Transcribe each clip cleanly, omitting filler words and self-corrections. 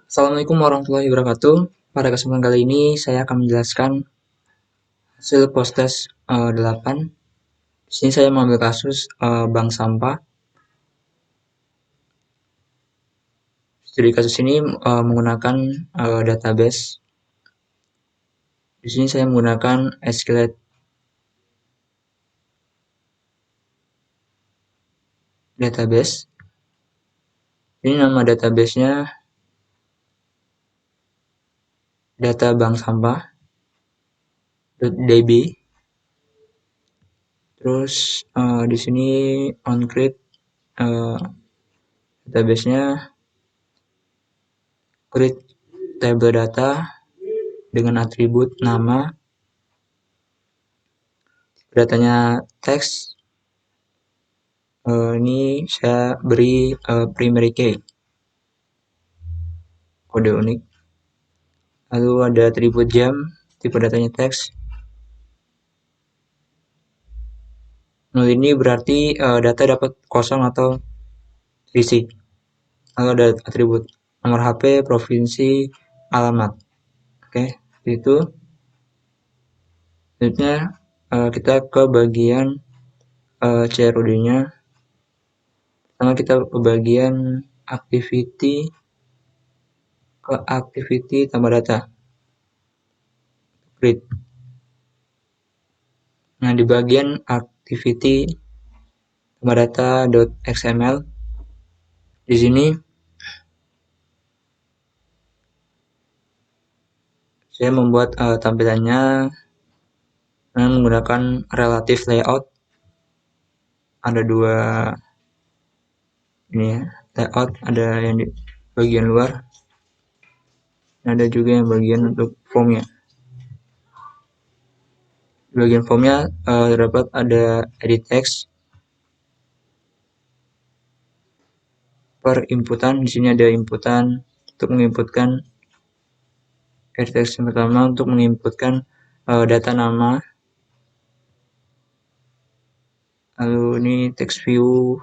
Assalamualaikum warahmatullahi wabarakatuh. Pada kesempatan kali ini saya akan menjelaskan hasil post-test 8. Di sini saya mengambil kasus bank sampah. Studi kasus ini menggunakan database. Di sini saya menggunakan SQLite database. Ini nama databasenya data bank sampah.db. Terus di sini on create databasenya create table data dengan atribut nama, datanya teks. Ini saya beri primary key, kode unik. Lalu ada atribut jam, tipe datanya teks. Nol ini berarti data dapat kosong atau terisi. Lalu ada atribut nomor HP, provinsi, alamat. Oke, itu. Selanjutnya kita ke bagian CRUD-nya. Pertama kita ke bagian activity tambah data. Create. Nah, di bagian activity tambah data.xml di sini saya membuat tampilannya dengan menggunakan relative layout. Ada dua ini ya, layout, ada yang di bagian luar, ada juga yang bagian untuk formnya. Di bagian formnya terdapat ada edit text per inputan. Di sini ada inputan untuk menginputkan edit text yang pertama untuk menginputkan data nama. Lalu ini text view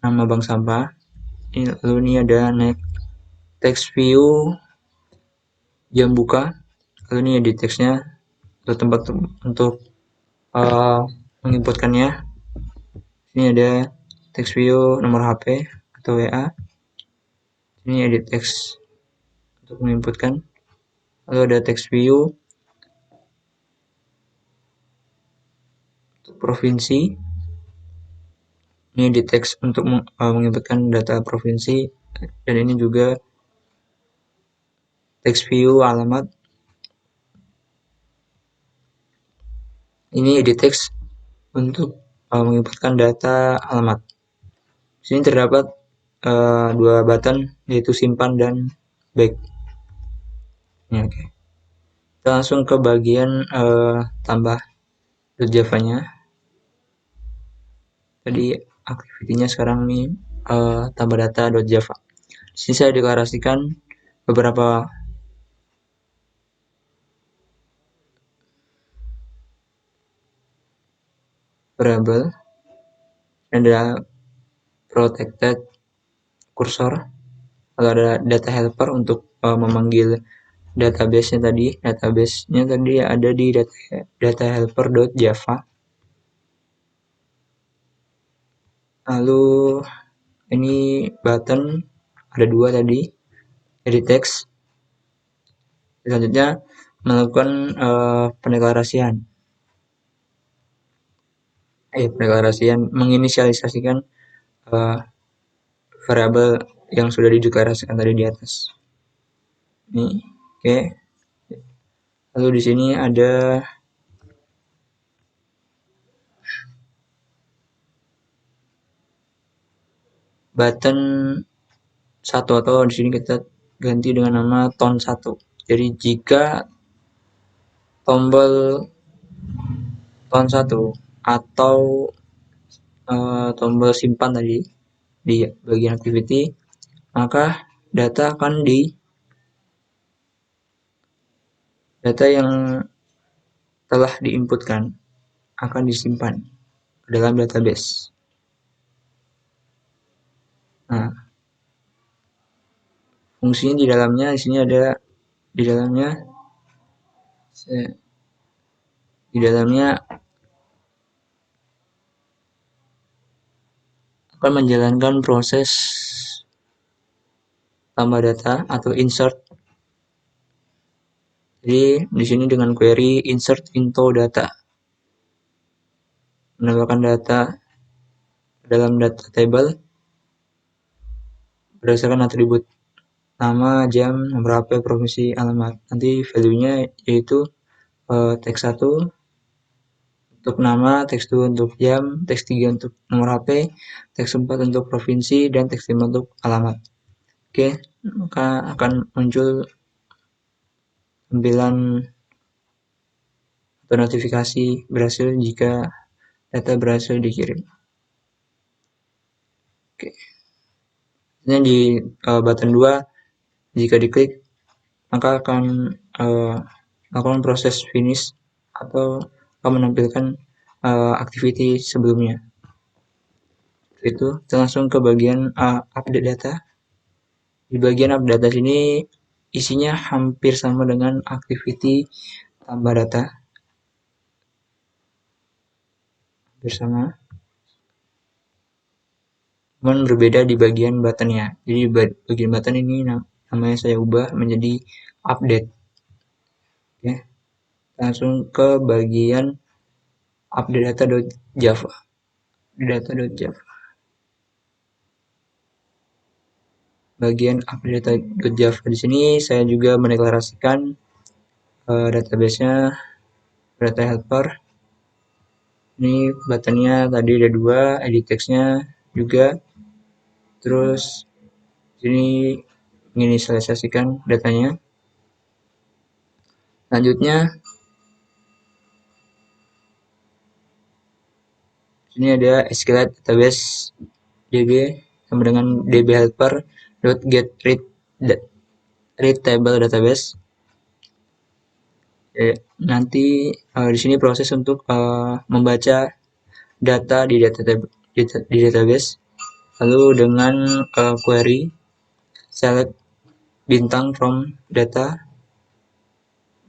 nama bank sampah. Lalu ini ada text view jam buka. Lalu ini edit textnya atau tempat untuk menginputkannya. Ini ada text view nomor HP atau WA. Ini edit text untuk menginputkan. Lalu ada text view untuk provinsi. Ini edit text untuk menginputkan data provinsi. Dan ini juga text view alamat. Ini edit text untuk menginputkan data alamat. Di sini terdapat dua button, yaitu simpan dan back. Ya, oke. Kita langsung ke bagian tambah Java-nya. Tadi activity-nya sekarang ini tambah data.java. Di sini saya deklarasikan beberapa variable. Ada protected cursor, lalu ada data helper untuk memanggil database-nya tadi. Database-nya tadi ada di data helper.java. Lalu ini button ada dua tadi, edit text. Selanjutnya melakukan pendeklarasian menginisialisasikan variabel yang sudah dideklarasikan tadi di atas. Ini oke. Lalu di sini ada button 1 atau di sini kita ganti dengan nama tone 1. Jadi jika tombol tone 1 atau tombol simpan tadi di bagian activity, maka data yang telah diinputkan akan disimpan ke dalam database. Nah, fungsinya di dalamnya. Di sini ada di dalamnya akan menjalankan proses tambah data atau insert. Jadi di sini dengan query insert into data, menambahkan data dalam data table berdasarkan atribut nama, jam, nomor HP, provinsi, alamat. Nanti value-nya yaitu teks 1 untuk nama, teks 2 untuk jam, teks 3 untuk nomor HP, teks 4 untuk provinsi, dan teks 5 untuk alamat. Oke, maka akan muncul tampilan atau notifikasi berhasil jika data berhasil dikirim. Oke. Ini di button 2, jika diklik maka akan melakukan proses finish atau akan menampilkan activity sebelumnya. Itu kita langsung ke bagian update data. Di bagian update data sini isinya hampir sama dengan activity tambah data, hampir sama, cuman berbeda di bagian buttonnya. Jadi bagian button ini namanya saya ubah menjadi update. Oke, langsung ke bagian update data.java. Data.java. Bagian update data.java di sini saya juga mendeklarasikan database-nya data helper. Ini buttonnya tadi ada 2, edit text-nya juga. Terus sini menginisialisasikan datanya. Selanjutnya sini ada SQLite database db sama dengan db helper .get read table database. Nanti di sini proses untuk membaca data di database, lalu dengan query select bintang from data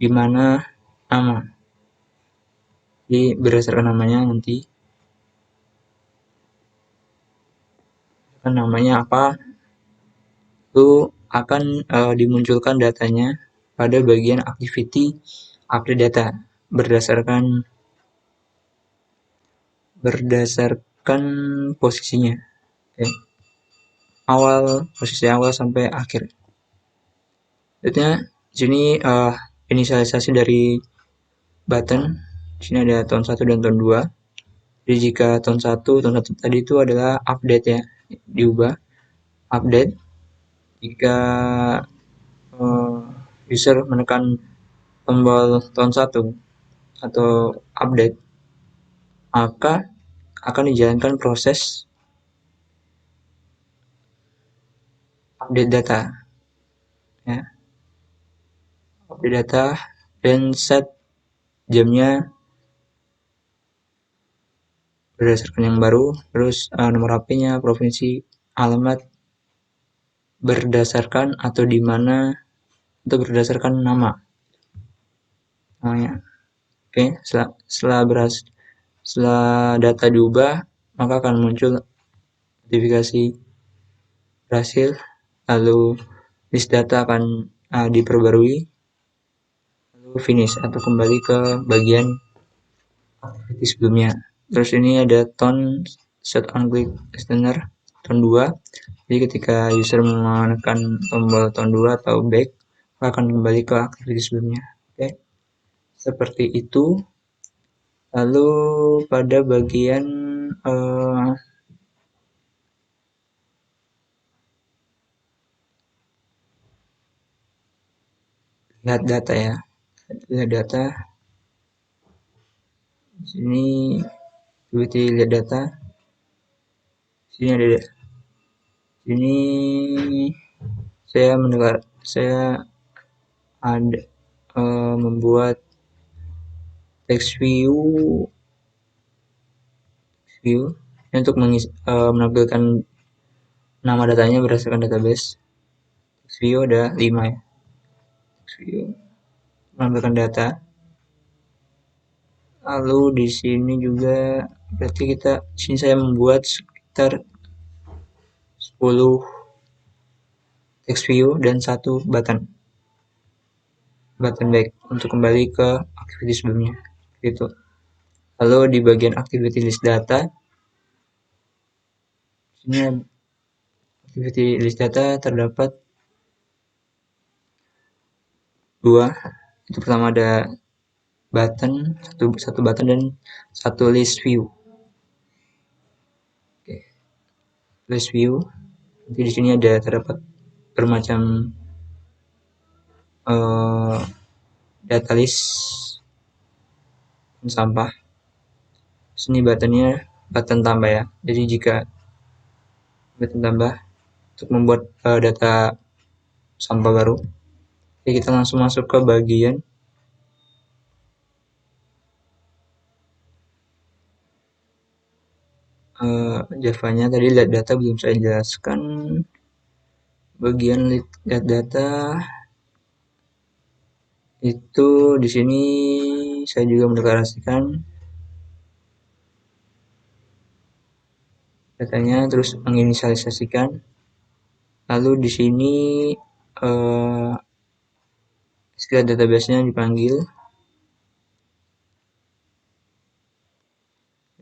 di mana nama. Jadi berdasarkan namanya nanti namanya apa, itu akan dimunculkan datanya pada bagian activity update data berdasarkan posisinya. Oke. Posisi awal sampai akhir. Selanjutnya sini inisialisasi dari button. Di sini ada tone 1 dan tone 2. Jadi jika tone 1 tadi itu adalah update ya, diubah update. Jika user menekan tombol tone 1 atau update, maka akan dijalankan proses update data ya. Update data dan set jamnya berdasarkan yang baru, terus nomor HP-nya, provinsi, alamat berdasarkan atau di mana itu berdasarkan namanya. Oke, setelah data diubah, maka akan muncul notifikasi berhasil, lalu list data akan diperbarui, lalu finish atau kembali ke bagian activity sebelumnya. Terus ini ada tone set on click extender tone 2. Jadi ketika user menekan tombol tone 2 atau back, akan kembali ke activity sebelumnya. Oke. Seperti itu. Lalu pada bagian lihat data ya. Lihat data. Di sini lihat data. Sini ada sini saya ada membuat text view untuk menampilkan nama datanya berdasarkan database. text view ada 5 ya. Text view menampilkan data. Lalu di sini juga berarti sini saya membuat sekitar 10 text view dan 1 button back untuk kembali ke aktivitas sebelumnya gitu. Lalu di bagian activity list data, sini activity list data terdapat 2. Itu pertama ada button, satu button dan 1 list view. Oke. List view. Nanti di sini ada terdapat bermacam data list sampah. Sini buttonnya button tambah ya. Jadi jika button tambah untuk membuat data sampah baru, jadi kita langsung masuk ke bagian Java-nya. Tadi lihat data belum saya jelaskan. Bagian lihat data itu di sini saya juga mendeklarasikan datanya, terus menginisialisasikan. Lalu di sini SQL database-nya dipanggil.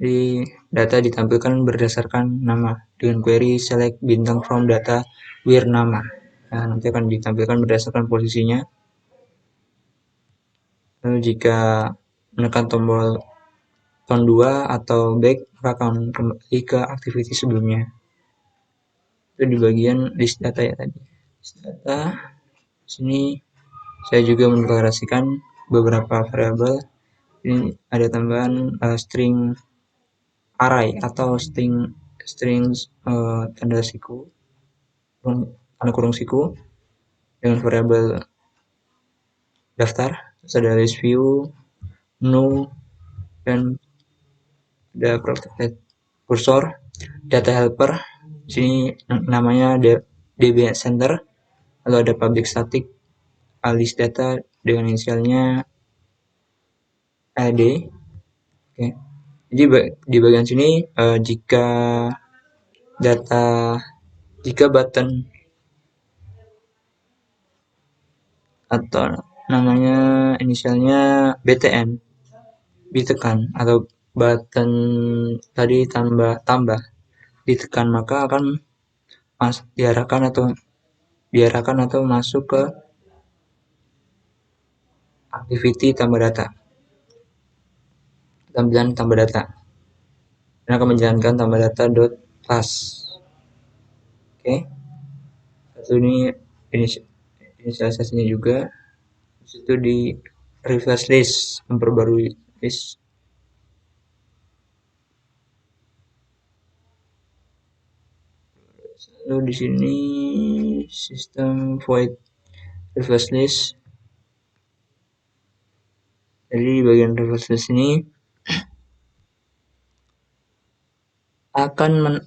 Jadi data ditampilkan berdasarkan nama dengan query select bintang from data where nama. Nah, nanti akan ditampilkan berdasarkan posisinya. Lalu jika menekan tombol ton 2 atau back, maka akan kembali ke aktivitas sebelumnya. Itu di bagian list data ya tadi. List data. Sini saya juga mendeklarasikan beberapa variabel. Ini ada tambahan string array atau string tanda siku, tanda kurung siku dengan variabel daftar. Terus ada list view, no, dan ada protected cursor, data helper. Sini namanya DB center. Lalu ada public static list data dengan inisialnya AD. Oke. Jadi di bagian sini jika button atau namanya inisialnya BTN ditekan atau button tadi tambah ditekan, maka akan diarahkan atau masuk ke activity tambah data, tampilan tambah data, dan akan menjalankan tambah data class. Oke. Satu ini inisialisasinya juga. Itu di reverse list, memperbarui list. Lalu di sini sistem void reverse list. Jadi di bagian reverse list ini akan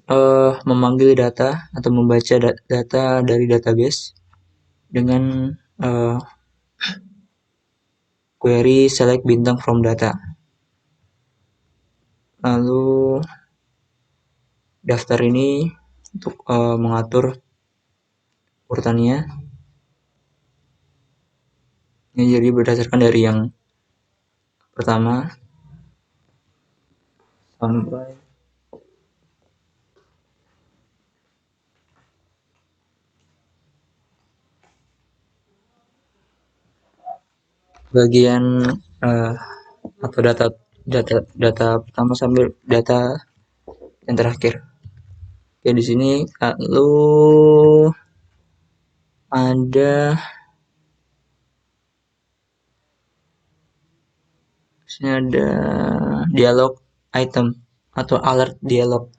memanggil data atau membaca data dari database dengan query select bintang from data. Lalu daftar ini untuk mengatur urutannya. Ini jadi berdasarkan dari yang pertama sampai bagian atau data pertama sampai data yang terakhir. Oke, di sini lalu ada sini ada dialog item atau alert dialog.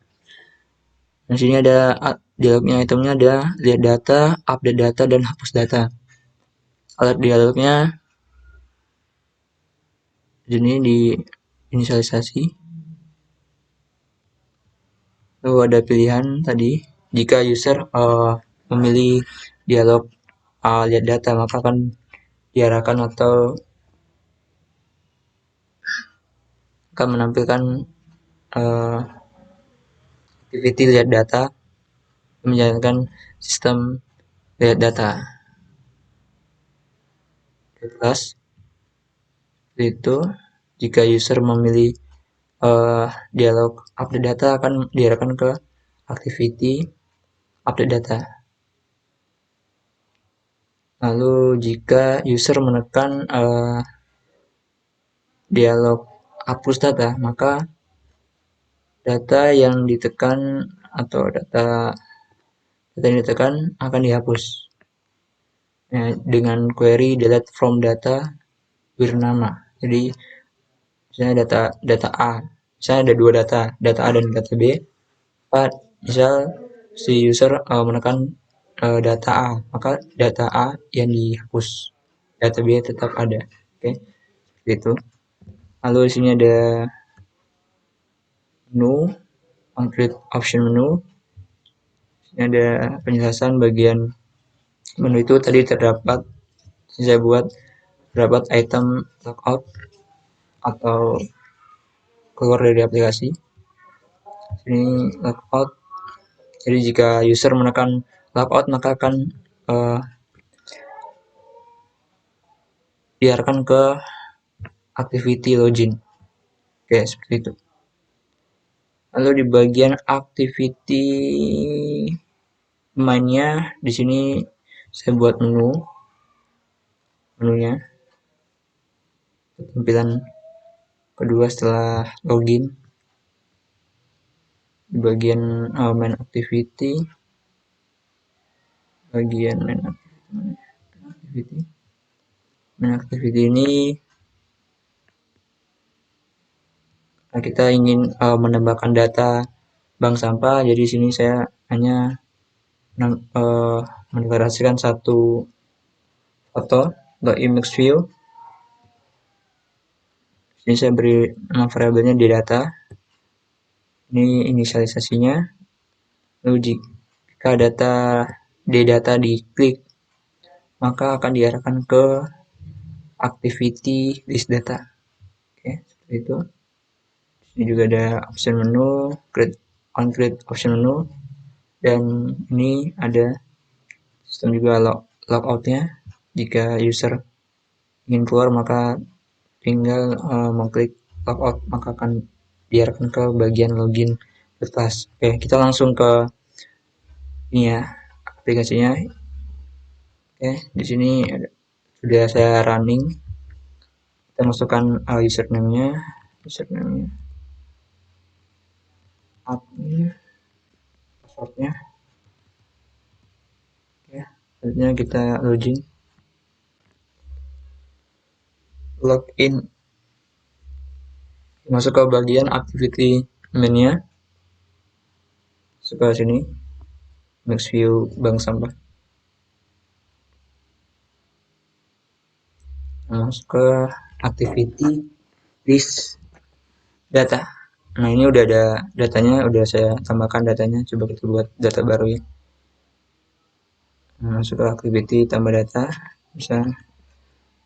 Di sini ada dialognya, itemnya ada lihat data, update data, dan hapus data. Alert dialognya ini di inisialisasi. Lalu ada pilihan tadi jika user memilih dialog lihat data, maka akan diarahkan atau akan menampilkan activity lihat data, menjalankan sistem lihat data di kelas. Itu jika user memilih dialog update data, akan diarahkan ke activity update data. Lalu jika user menekan dialog hapus data, maka data yang ditekan atau data yang ditekan akan dihapus dengan query delete from data wirnama. Jadi misalnya data A, misalnya ada dua data A dan data B. Misal si user menekan data A, maka data A yang dihapus, data B tetap ada. Oke, gitu. Lalu di sini ada menu, on-click option menu. Ini ada penjelasan bagian menu itu tadi terdapat, saya buat terdapat item logout atau keluar dari aplikasi. Ini logout. Jadi jika user menekan logout, maka akan diarahkan ke activity login. Oke, seperti itu. Lalu di bagian activity mainnya, di sini saya buat menunya. Tampilan kedua setelah login. Di bagian main activity. Bagian main activity ini kita ingin menambahkan data bank sampah, jadi sini saya hanya mendeklarasikan satu foto atau image view. Ini saya beri nama variabelnya di data. Ini inisialisasinya. Lalu jika data diklik, maka akan diarahkan ke activity list data. Oke, seperti itu. Ini juga ada option menu, on-click option menu, dan ini ada sistem juga logoutnya. Jika user ingin keluar, maka tinggal mengklik logout, maka akan diarahkan ke bagian login kelas. Oke, kita langsung ke ini ya, aplikasinya. Oke, di sini sudah saya running. Kita masukkan username-nya, admin, passwordnya. Oke, selanjutnya kita login, masuk ke bagian activity menu-nya, masuk ke sini, next view bank sampah, masuk ke activity list data. Nah, ini udah ada datanya, udah saya tambahkan datanya. Coba kita buat data baru ya. Nah, masuk ke activity tambah data, bisa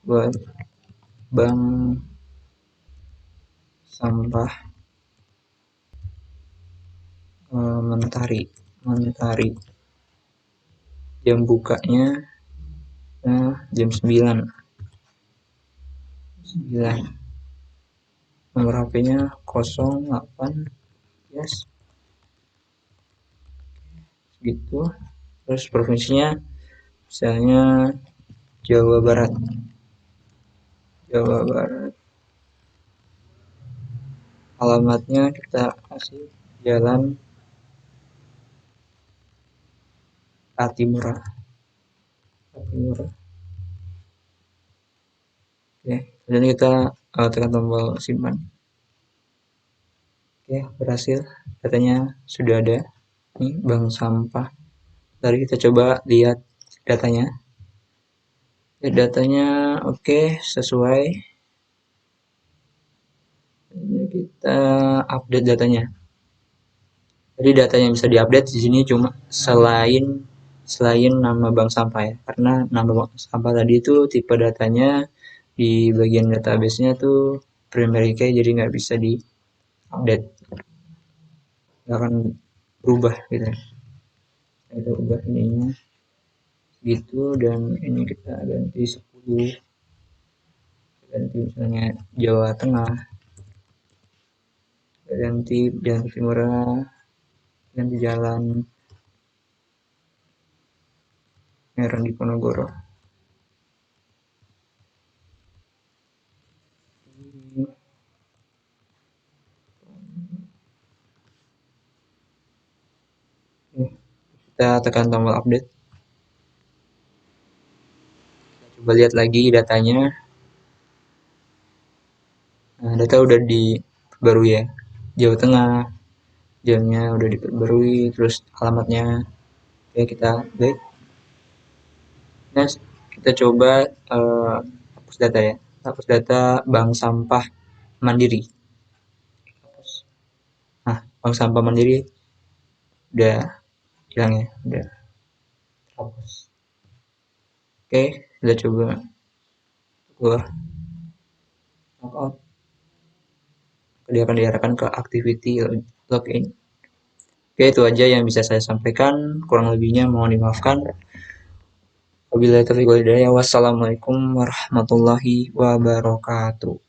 buat bank sampah mentari. Jam bukanya jam 9. Nomor HP-nya 08, yes, gitu. Terus provinsinya misalnya Jawa Barat. Alamatnya kita kasih Jalan Patimura. Oke, dan kita tekan tombol simpan. Oke, berhasil. Datanya sudah ada. Ini bank sampah. Mari kita coba lihat datanya. Datanya oke, sesuai. Ini kita update datanya. Jadi data yang bisa diupdate di sini cuma selain selain nama bank sampah ya, karena nama bank sampah tadi itu tipe datanya di bagian database-nya tuh primary key, jadi nggak bisa di update, nggak akan berubah gitu ya. Kita ubah ininya gitu, dan ini kita ganti 10, ganti misalnya Jawa Tengah, ganti Jalan Timurah, ganti Jalan Merah di Ponorogo. Kita tekan tombol update, coba lihat lagi datanya. Nah, data udah diperbarui ya, Jawa Tengah, jamnya udah diperbarui, terus alamatnya. Oke, kita back. Nah, kita coba hapus data ya, hapus data bank sampah mandiri. Nah, bank sampah mandiri udah hilang ya, udah hapus. Oke, kita coba keluar, log dia akan diarahkan ke activity login. Oke, itu aja yang bisa saya sampaikan, kurang lebihnya mohon dimaafkan. Wabillahi taufiq wal hidayah. Wassalamualaikum warahmatullahi wabarakatuh.